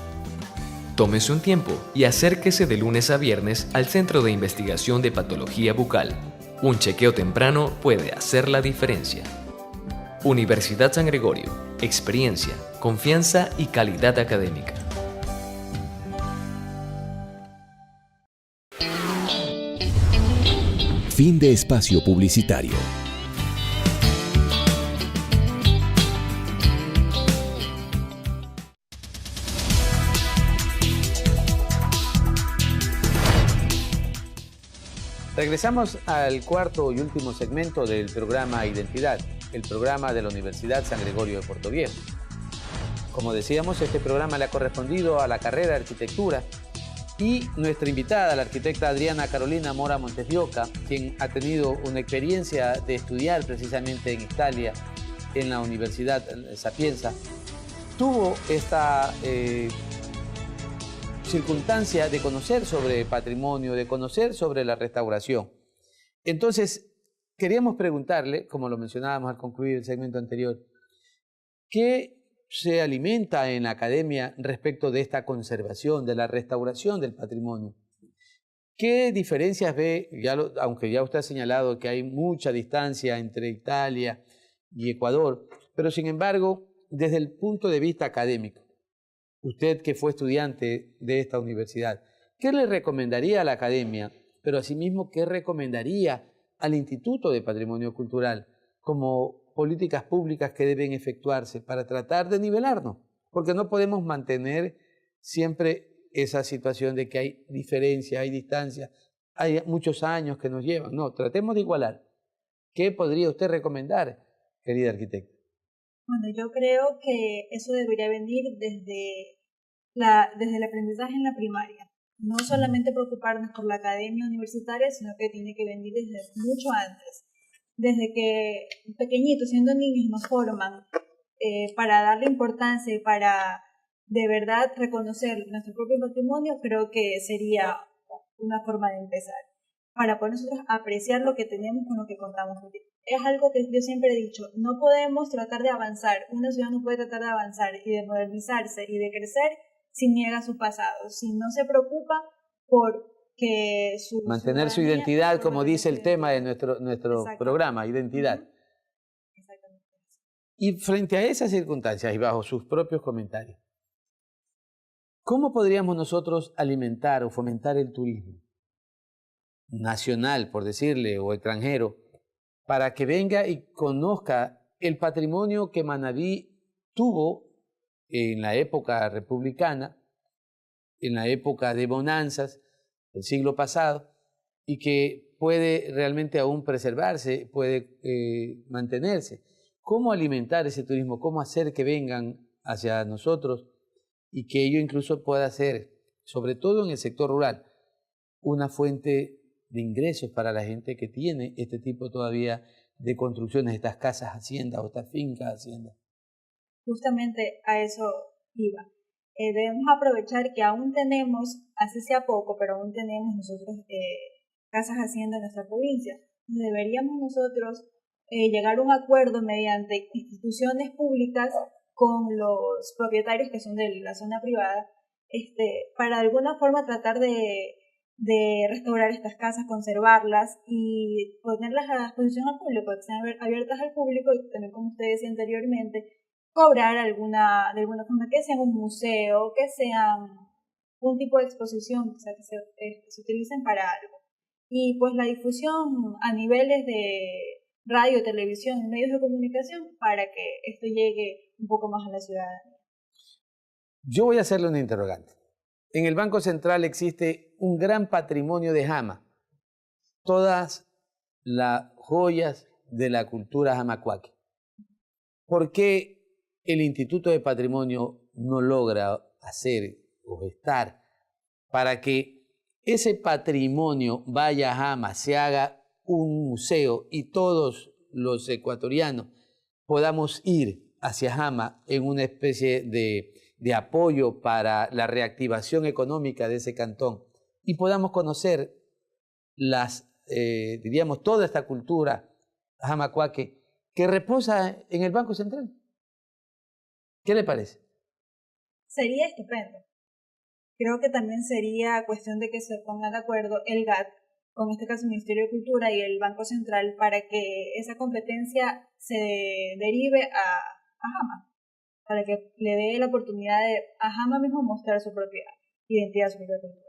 Tómese un tiempo y acérquese de lunes a viernes al Centro de Investigación de Patología Bucal. Un chequeo temprano puede hacer la diferencia. Universidad San Gregorio. Experiencia, confianza y calidad académica. Fin de espacio publicitario. Regresamos al cuarto y último segmento del programa Identidad, el programa de la Universidad San Gregorio de Puerto Viejo. Como decíamos, este programa le ha correspondido a la carrera de Arquitectura y nuestra invitada, la arquitecta Adriana Carolina Mora Montes de Oca, quien ha tenido una experiencia de estudiar precisamente en Italia, en la Universidad Sapienza, tuvo esta circunstancia de conocer sobre patrimonio, de conocer sobre la restauración. Entonces, queríamos preguntarle, como lo mencionábamos al concluir el segmento anterior, ¿qué se alimenta en la academia respecto de esta conservación, de la restauración del patrimonio? ¿Qué diferencias ve, aunque ya usted ha señalado que hay mucha distancia entre Italia y Ecuador, pero sin embargo, desde el punto de vista académico, usted que fue estudiante de esta universidad, ¿qué le recomendaría a la academia, pero asimismo qué recomendaría al Instituto de Patrimonio Cultural como políticas públicas que deben efectuarse para tratar de nivelarnos? Porque no podemos mantener siempre esa situación de que hay diferencia, hay distancia, hay muchos años que nos llevan. No, tratemos de igualar. ¿Qué podría usted recomendar, querida arquitecta? Bueno, yo creo que eso debería venir desde el aprendizaje en la primaria. No solamente preocuparnos por la academia universitaria, sino que tiene que venir desde mucho antes. Desde que pequeñitos, siendo niños, nos forman para darle importancia y para de verdad reconocer nuestro propio patrimonio, creo que sería una forma de empezar. Para poder nosotros apreciar lo que tenemos con lo que contamos. Es algo que yo siempre he dicho, no podemos tratar de avanzar, una ciudad no puede tratar de avanzar y de modernizarse y de crecer si niega su pasado, si no se preocupa por que mantener su identidad, como dice el tema de nuestro programa, identidad. Exactamente. Y frente a esas circunstancias y bajo sus propios comentarios, ¿cómo podríamos nosotros alimentar o fomentar el turismo nacional, por decirle, o extranjero, para que venga y conozca el patrimonio que Manabí tuvo en la época republicana, en la época de bonanzas del siglo pasado, y que puede realmente aún preservarse, puede mantenerse? ¿Cómo alimentar ese turismo? ¿Cómo hacer que vengan hacia nosotros y que ello incluso pueda ser, sobre todo en el sector rural, una fuente de ingresos para la gente que tiene este tipo todavía de construcciones, estas casas haciendas o estas fincas haciendas? Justamente a eso iba. Debemos aprovechar que aún tenemos, así sea poco, pero aún tenemos nosotros casas haciendas en nuestra provincia. Deberíamos nosotros llegar a un acuerdo mediante instituciones públicas con los propietarios que son de la zona privada, para de alguna forma tratar de restaurar estas casas, conservarlas y ponerlas a disposición al público, que sean abiertas al público y también, como usted decía anteriormente, cobrar de alguna forma, que sean un museo, que sean un tipo de exposición, o sea, que se utilicen para algo. Y pues la difusión a niveles de radio, televisión, medios de comunicación, para que esto llegue un poco más a la ciudadanía. Yo voy a hacerle una interrogante. En el Banco Central existe un gran patrimonio de jama, todas las joyas de la cultura jamacuaque. ¿Por qué el Instituto de Patrimonio no logra hacer o estar para que ese patrimonio vaya a Jama, se haga un museo y todos los ecuatorianos podamos ir hacia Jama en una especie de apoyo para la reactivación económica de ese cantón y podamos conocer diríamos, toda esta cultura jamacuaque que reposa en el Banco Central. ¿Qué le parece? Sería estupendo. Creo que también sería cuestión de que se pongan de acuerdo el GAT, con este caso el Ministerio de Cultura y el Banco Central, para que esa competencia se derive a Jama, para que le dé la oportunidad a Jama mismo mostrar su propia identidad, su propia cultura.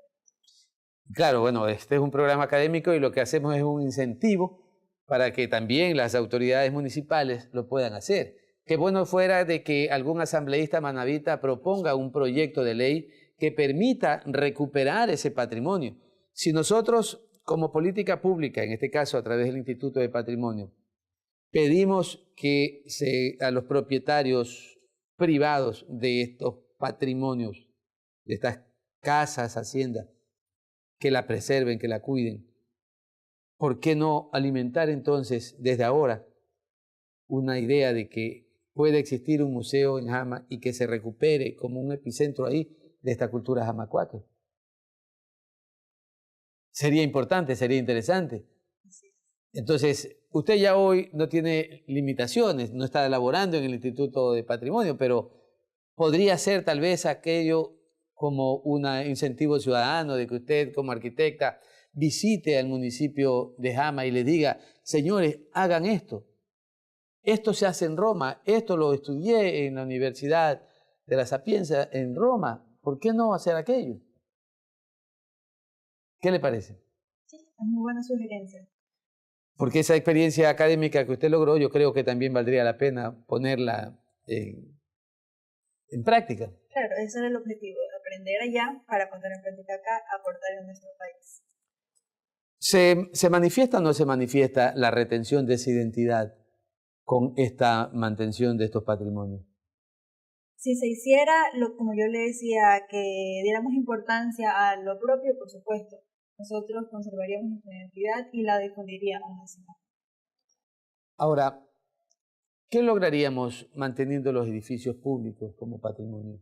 Claro, bueno, este es un programa académico y lo que hacemos es un incentivo para que también las autoridades municipales lo puedan hacer. Qué bueno fuera de que algún asambleísta manabita proponga un proyecto de ley que permita recuperar ese patrimonio. Si nosotros, como política pública, en este caso a través del Instituto de Patrimonio, pedimos que a los propietarios privados de estos patrimonios, de estas casas, haciendas, que la preserven, que la cuiden, ¿por qué no alimentar entonces desde ahora una idea de que puede existir un museo en Jama y que se recupere como un epicentro ahí de esta cultura jamacuaque? Sería importante, sería interesante. Entonces, usted ya hoy no tiene limitaciones, no está elaborando en el Instituto de Patrimonio, pero podría ser tal vez aquello como un incentivo ciudadano de que usted como arquitecta visite al municipio de Jama y le diga, señores, hagan esto. Esto se hace en Roma, esto lo estudié en la Universidad de la Sapienza en Roma. ¿Por qué no hacer aquello? ¿Qué le parece? Sí, es muy buena sugerencia. Porque esa experiencia académica que usted logró, yo creo que también valdría la pena ponerla en práctica. Claro, ese era el objetivo, aprender allá para poner en práctica acá, aportar en nuestro país. ¿Se manifiesta o no se manifiesta la retención de esa identidad con esta mantención de estos patrimonios? Si se hiciera, como yo le decía, que diéramos importancia a lo propio, por supuesto, nosotros conservaríamos nuestra identidad y la difundiríamos así. Ahora, ¿qué lograríamos manteniendo los edificios públicos como patrimonio?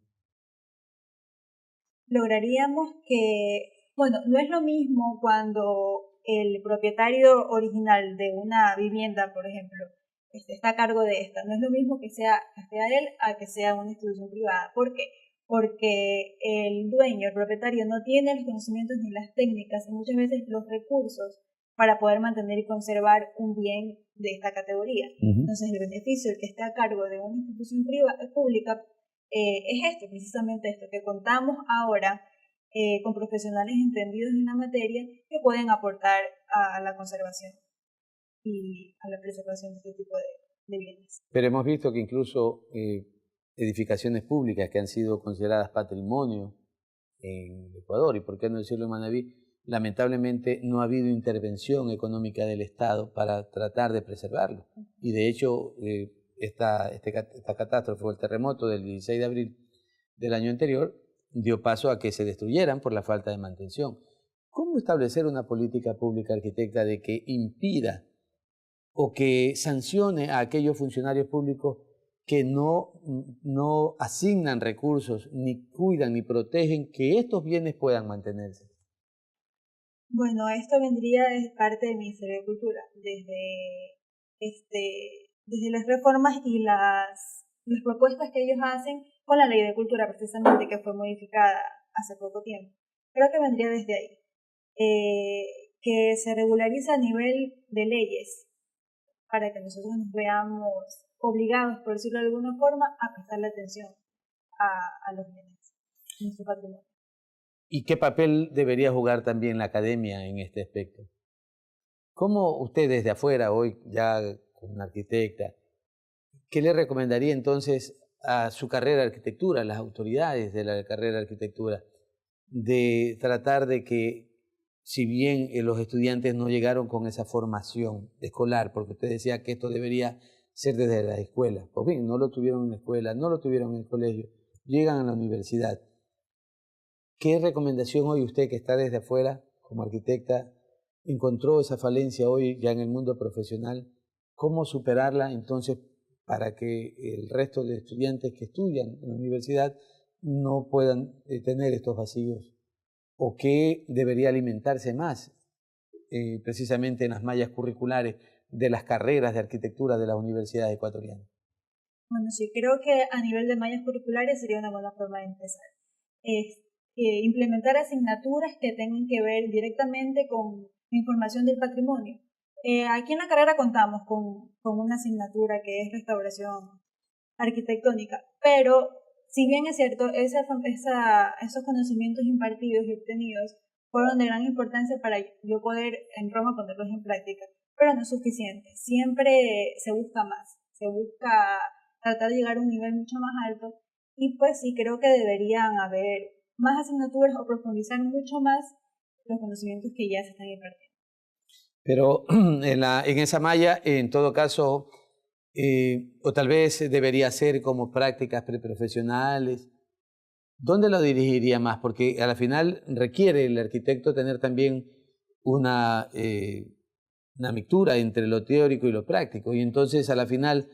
Lograríamos que, bueno, no es lo mismo cuando el propietario original de una vivienda, por ejemplo, está a cargo de esta. No es lo mismo que sea él a que sea una institución privada. ¿Por qué? Porque el dueño, el propietario, no tiene los conocimientos ni las técnicas y muchas veces los recursos para poder mantener y conservar un bien de esta categoría. Entonces, el beneficio del que esté a cargo de una institución pública es precisamente esto, que contamos ahora con profesionales entendidos en la materia que pueden aportar a la conservación y a la preservación de este tipo de bienes. Pero hemos visto que incluso edificaciones públicas que han sido consideradas patrimonio en Ecuador, y por qué no decirlo en Manabí, lamentablemente no ha habido intervención económica del Estado para tratar de preservarlo. Y de hecho, esta catástrofe o el terremoto del 16 de abril del año anterior dio paso a que se destruyeran por la falta de mantención. ¿Cómo establecer una política pública, arquitecta, de que impida o que sancione a aquellos funcionarios públicos que no asignan recursos, ni cuidan, ni protegen que estos bienes puedan mantenerse? Bueno, esto vendría de parte del Ministerio de Cultura, desde las reformas y las propuestas que ellos hacen con la Ley de Cultura, precisamente, que fue modificada hace poco tiempo. Creo que vendría desde ahí. Que se regulariza a nivel de leyes, para que nosotros nos veamos obligados, por decirlo de alguna forma, a prestarle atención a los bienes, a nuestro patrimonio. ¿Y qué papel debería jugar también la academia en este aspecto? ¿Cómo usted desde afuera, hoy ya como una arquitecta, qué le recomendaría entonces a su carrera de arquitectura, a las autoridades de la carrera de arquitectura, de tratar de que, si bien los estudiantes no llegaron con esa formación escolar, porque usted decía que esto debería ser desde la escuela, pues bien, no lo tuvieron en la escuela, no lo tuvieron en el colegio, llegan a la universidad, ¿Qué recomendación hoy usted, que está desde afuera como arquitecta, encontró esa falencia hoy ya en el mundo profesional? ¿Cómo superarla entonces para que el resto de estudiantes que estudian en la universidad no puedan tener estos vacíos? ¿O qué debería alimentarse más precisamente en las mallas curriculares de las carreras de arquitectura de las universidades ecuatorianas? Bueno, sí, creo que a nivel de mallas curriculares sería una buena forma de empezar. Implementar asignaturas que tengan que ver directamente con información del patrimonio. Aquí en la carrera contamos con una asignatura que es restauración arquitectónica, pero si bien es cierto, esos conocimientos impartidos y obtenidos fueron de gran importancia para yo poder en Roma ponerlos en práctica, pero no es suficiente. Siempre se busca más, se busca tratar de llegar a un nivel mucho más alto, y pues sí, creo que deberían haber más asignaturas o profundizar mucho más los conocimientos que ya se están impartiendo. Pero en esa malla, en todo caso, o tal vez debería ser como prácticas preprofesionales. ¿Dónde lo dirigiría más? Porque a la final requiere el arquitecto tener también una mixtura entre lo teórico y lo práctico. Y entonces a la final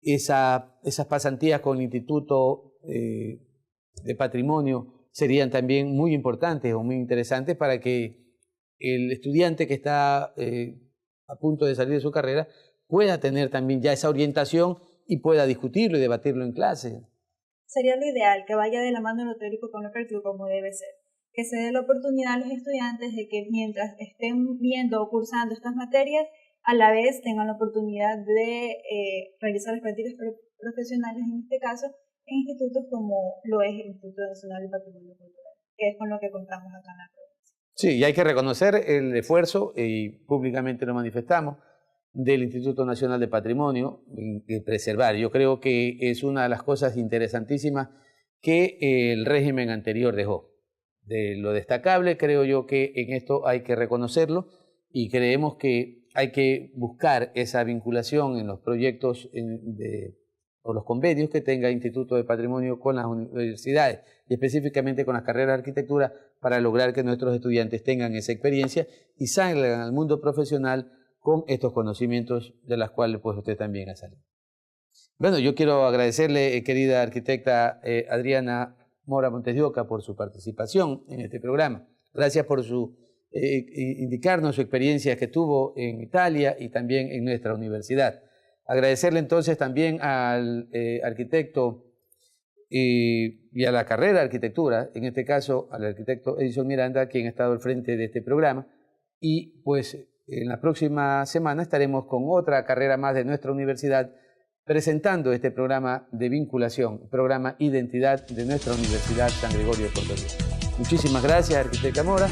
esas pasantías con el Instituto de Patrimonio serían también muy importantes o muy interesantes para que el estudiante que está a punto de salir de su carrera pueda tener también ya esa orientación y pueda discutirlo y debatirlo en clase. Sería lo ideal, que vaya de la mano lo teórico con lo práctico como debe ser. Que se dé la oportunidad a los estudiantes de que mientras estén viendo o cursando estas materias, a la vez tengan la oportunidad de realizar las prácticas profesionales, en este caso, en institutos como lo es el Instituto Nacional de Patrimonio Cultural, que es con lo que contamos acá en la provincia. Sí, y hay que reconocer el esfuerzo, y públicamente lo manifestamos, del Instituto Nacional de Patrimonio, de preservar. Yo creo que es una de las cosas interesantísimas que el régimen anterior dejó. De lo destacable, creo yo que en esto hay que reconocerlo, y creemos que hay que buscar esa vinculación en los proyectos o los convenios que tenga el Instituto de Patrimonio con las universidades, y específicamente con las carreras de arquitectura, para lograr que nuestros estudiantes tengan esa experiencia y salgan al mundo profesional con estos conocimientos de los cuales pues usted también ha salido. Bueno, yo quiero agradecerle, querida arquitecta Adriana Mora Montes de Oca, por su participación en este programa. Gracias por indicarnos su experiencia que tuvo en Italia y también en nuestra universidad. Agradecerle entonces también al arquitecto y a la carrera de arquitectura, en este caso al arquitecto Edison Miranda, quien ha estado al frente de este programa, y pues en la próxima semana estaremos con otra carrera más de nuestra universidad presentando este programa de vinculación, programa Identidad de nuestra Universidad San Gregorio de Puerto Viejo. Muchísimas gracias, arquitecta Mora,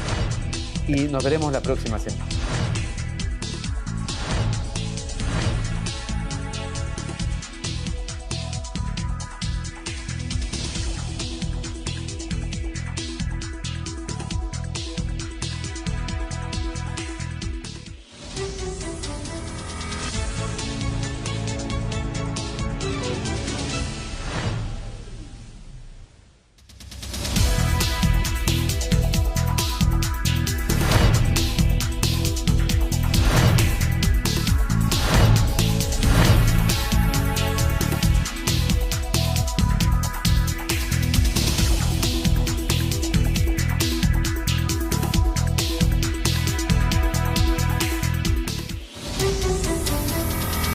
y nos veremos la próxima semana.